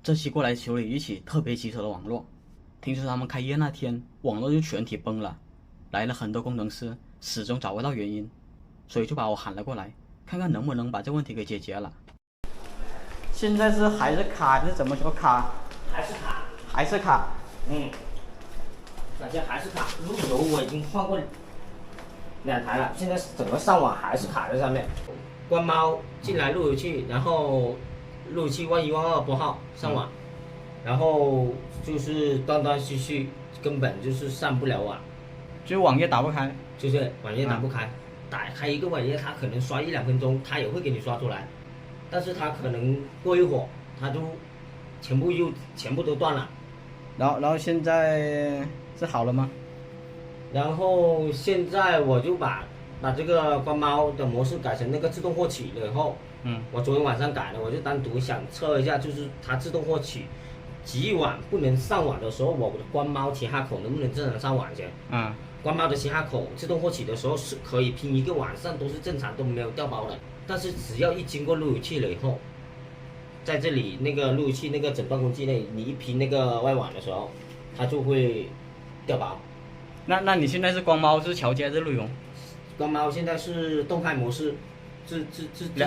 这期过来修理一起特别棘手的网络，听说他们开业那天网络就全体崩了，来了很多工程师，始终找不到原因，所以就把我喊了过来，看看能不能把这问题给解决了。现在是还是卡还是怎么说卡？还是卡，还是卡。感觉还是卡。路由我已经换过2台了，现在整个上网还是卡在上面。关猫进来路由器，然后路由器万1万2拨号上网，然后就是断断续续，根本就是上不了网，就是网页打不开。就是网页打不开。打开一个网页，它可能刷1-2分钟，它也会给你刷出来，但是它可能过一会儿，它就全部都断了。然后现在是好了吗？然后现在我就把这个关猫的模式改成那个自动获取了以后，我昨天晚上改了，我就单独想测一下，就是它自动获取几晚不能上网的时候，我的关猫其他口能不能正常上网去？关猫的其他口自动获取的时候是可以拼一个晚上都是正常，都没有掉包的，但是只要一经过路由器了以后，在这里那个路由器那个诊断工具内，你一拼那个外网的时候，它就会掉包。那你现在是光猫是桥接还是路由？关猫现在是动态模式，自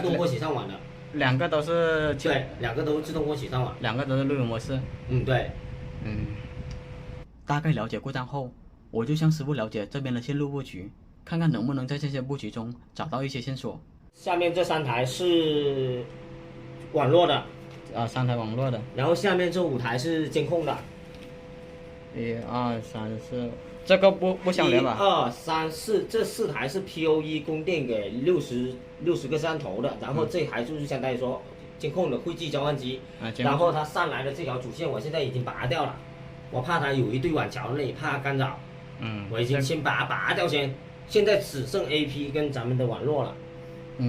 动获取上网的。两个都是。对，两个都是自动获取上网。两个都是路由模式。对。大概了解故障后，我就向师傅了解这边的线路布局，看看能不能在这些布局中找到一些线索。下面这3台是网络的，3台网络的，然后下面这5台是监控的。1、2、3、4，这个不相连吧？1、2、3、4，这4台是 POE 供电给60个摄像头的，然后这台就是相当于说监控的汇集交换机，然后它上来的这条主线我现在已经拔掉了，我怕它有一堆网桥那里怕干扰，我已经先把它拔掉先，现在只剩 AP 跟咱们的网络了。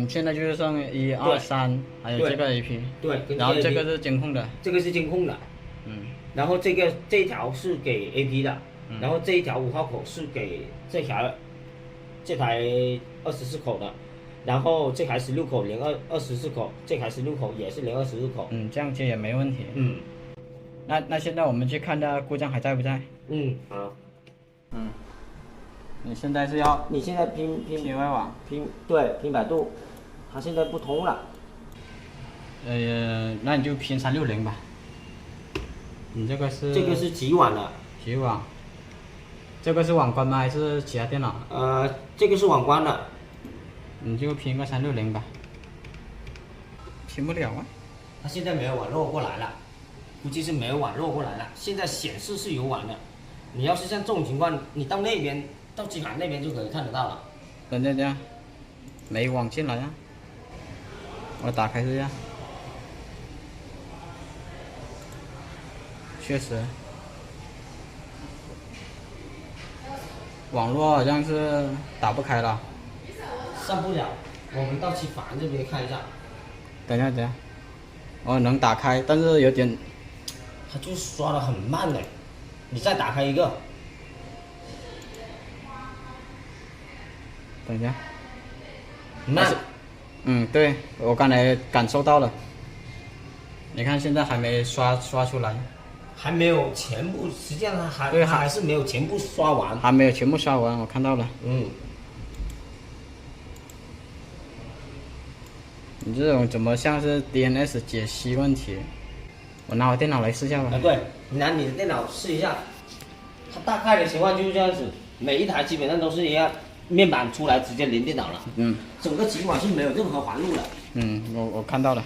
现在就是剩1、2、3，还有这个 AP。对，然后这个是监控的。这个是监控的。然后这一条是给 AP 的，然后这一条5号口是给这台24口的，然后这台16口连24口，这台16口也是连24口。这样接也没问题。那现在我们去看它故障还在不在？好。你现在是要？你现在拼外网，拼百度，它现在不通了。那你就拼360吧。你这个是极网的。极网。这个是网关吗？还是其他电脑？这个是网关的。你就拼个360吧。拼不了啊。它现在没有网络过来了，估计是没有网络过来了。现在显示是有网的。你要是像这种情况，你到那边，到机房那边就可以看得到了。等下，没网进来啊。我打开一下。确实，网络好像是打不开了，上不了。我们到机房这边看一下。等一下，能打开，但是有点，它就刷的很慢的。你再打开一个。等一下。慢。对，我刚才感受到了。你看现在还没刷出来。还没有全部，实际上它还是没有全部刷完。还没有全部刷完，我看到了。你这种怎么像是 DNS 解析问题？我拿我电脑来试一下吧。对，你拿你的电脑试一下。它大概的情况就是这样子，每一台基本上都是一样，面板出来直接连电脑了。整个极网是没有任何环路的。我看到了。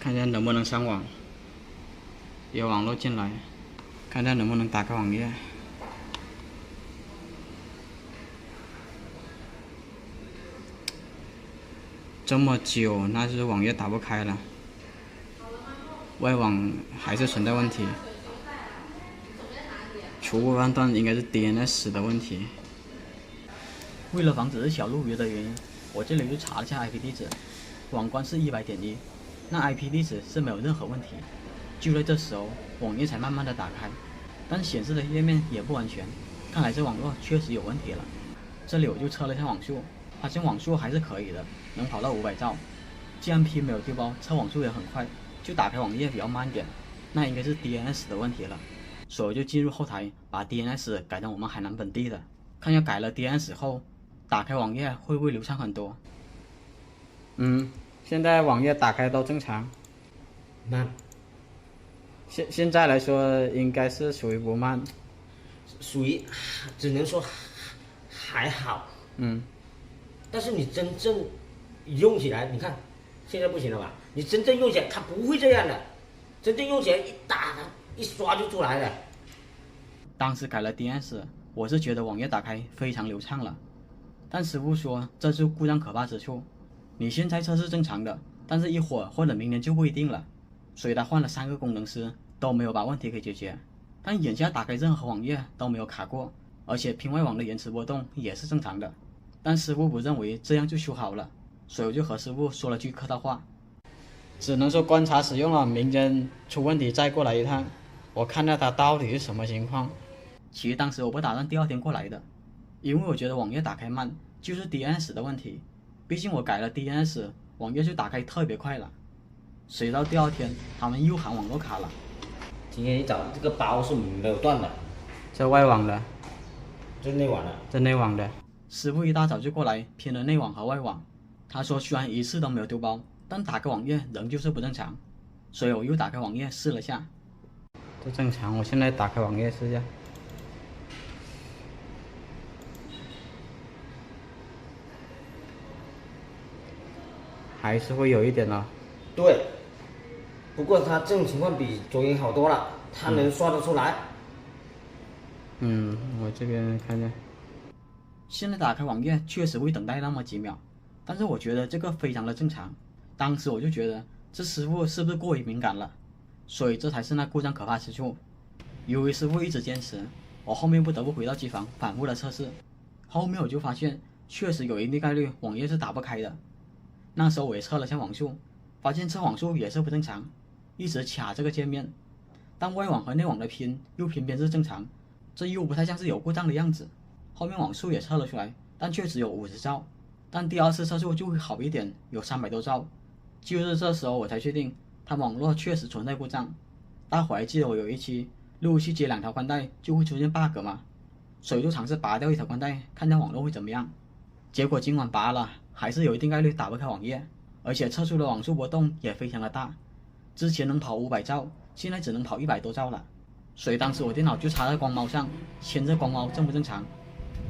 看一下能不能上网，有网络进来，看一下能不能打开网页。这么久，那是网页打不开了，外网还是存在问题。初步判断应该是 DNS 的问题。为了防止是小路由的原因，我这里就查了下 IP 地址，网关是100.1。那 IP 地址是没有任何问题，就在这时候，网页才慢慢的打开，但显示的页面也不完全，看来这网络确实有问题了。这里我就测了一下网速，发现网速还是可以的，能跑到500兆。既然 P 没有丢包，测网速也很快，就打开网页比较慢点，那应该是 DNS 的问题了。所以我就进入后台，把 DNS 改成我们海南本地的，看要改了 DNS 后，打开网页会不会流畅很多。现在网页打开都正常。慢。现在来说应该是属于不慢，属于只能说还好。但是你真正用起来，你看现在不行了吧？你真正用起来，它不会这样的。真正用起来一打一刷就出来了。当时改了 DNS， 我是觉得网页打开非常流畅了，但师傅说这是故障可怕之处。你现在测试正常的，但是一会儿或者明年就不一定了。所以他换了3个工程师都没有把问题给解决，但眼下打开任何网页都没有卡过，而且屏外网的延迟波动也是正常的。但师傅不认为这样就修好了，所以我就和师傅说了句客套话，只能说观察使用了，明天出问题再过来一趟，我看到它到底是什么情况。其实当时我不打算第2天过来的，因为我觉得网页打开慢就是 DNS 的问题，毕竟我改了 DNS， 网页就打开特别快了。谁知道第2天他们又喊网络卡了。今天一早这个包是没有断的，这外网的，这内网的，这内网的。师傅一大早就过来拼了内网和外网，他说虽然一次都没有丢包，但打开网页仍旧是不正常，所以我又打开网页试了下，这正常。我现在打开网页试一下，还是会有一点了。对。不过它这种情况比昨天好多了，它能刷得出来。我这边看见，现在打开网页确实会等待那么几秒，但是我觉得这个非常的正常。当时我就觉得这师傅是不是过于敏感了，所以这才是那故障可怕之处。由于师傅一直坚持，我后面不得不回到机房反复的测试。后面我就发现确实有一定概率网页是打不开的。那时候我也测了下网速，发现测网速也是不正常，一直卡这个界面，但外网和内网的拼又偏偏是正常，这又不太像是有故障的样子。后面网速也测了出来，但确实有50兆，但第2次测速就会好一点，有300多兆。就是这时候我才确定它网络确实存在故障。大伙还记得我有一期路由器接2条宽带就会出现 bug 吗？所以就尝试拔掉1条宽带，看看网络会怎么样。结果今晚拔了，还是有一定概率打不开网页，而且测出的网速波动也非常的大，之前能跑500兆，现在只能跑100多兆了。所以当时我电脑就插在光猫上，牵着光猫正不正常。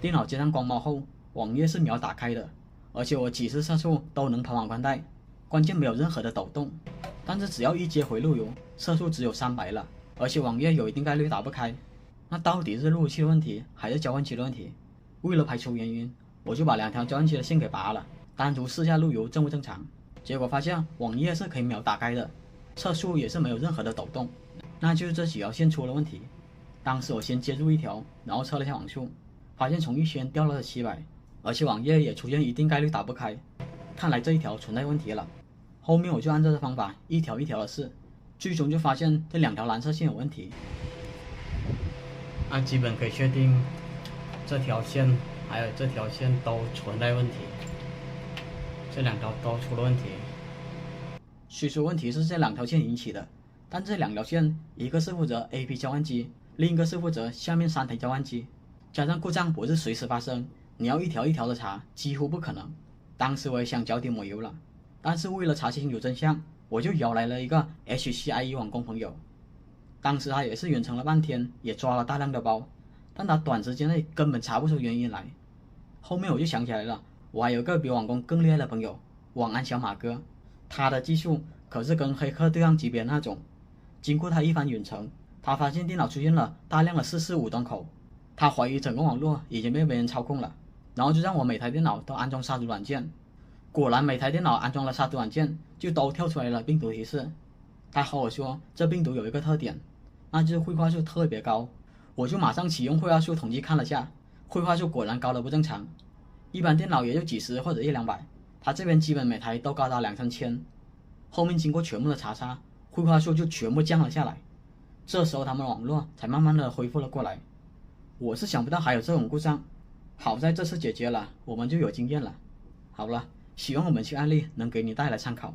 电脑接上光猫后，网页是秒打开的，而且我几次测速都能跑满宽带，关键没有任何的抖动。但是只要一接回路由，测速只有300了，而且网页有一定概率打不开。那到底是路由器的问题还是交换器的问题？为了排除原因，我就把2条交换器的线给拔了，单独试下路由正不正常。结果发现网页是可以秒打开的，测速也是没有任何的抖动，那就是这几条线出了问题。当时我先接入1条，然后测了下网速，发现从1000掉了700，而且网页也出现一定概率打不开，看来这1条存在问题了。后面我就按照这方法一条一条的试，最终就发现这2条蓝色线有问题。那基本可以确定这条线还有这条线都存在问题，这2条都出了问题。虽说问题是这2条线引起的，但这2条线一个是负责 AP 交换机，另一个是负责下面3台交换机，加上故障不是随时发生，你要一条一条的查几乎不可能。当时我也想脚底抹油了，但是为了查清楚真相，我就邀来了一个 HCIE 网工朋友。当时他也是远程了半天，也抓了大量的包，但他短时间内根本查不出原因来。后面我就想起来了，我还有个比网工更厉害的朋友，网安小马哥，他的技术可是跟黑客对抗级别那种。经过他一番远程，他发现电脑出现了大量的445端口，他怀疑整个网络已经被别人操控了，然后就让我每台电脑都安装杀毒软件。果然每台电脑安装了杀毒软件，就都跳出来了病毒提示。他和我说这病毒有一个特点，那就是绘画数特别高。我就马上启用绘画数统计看了下，绘画数果然高的不正常，一般电脑也就几十或者100-200，他这边基本每台都高达2-3千。后面经过全部的查杀，绘画数就全部降了下来，这时候他们网络才慢慢的恢复了过来。我是想不到还有这种故障，好在这次解决了，我们就有经验了。好了，希望我们去案例能给你带来参考。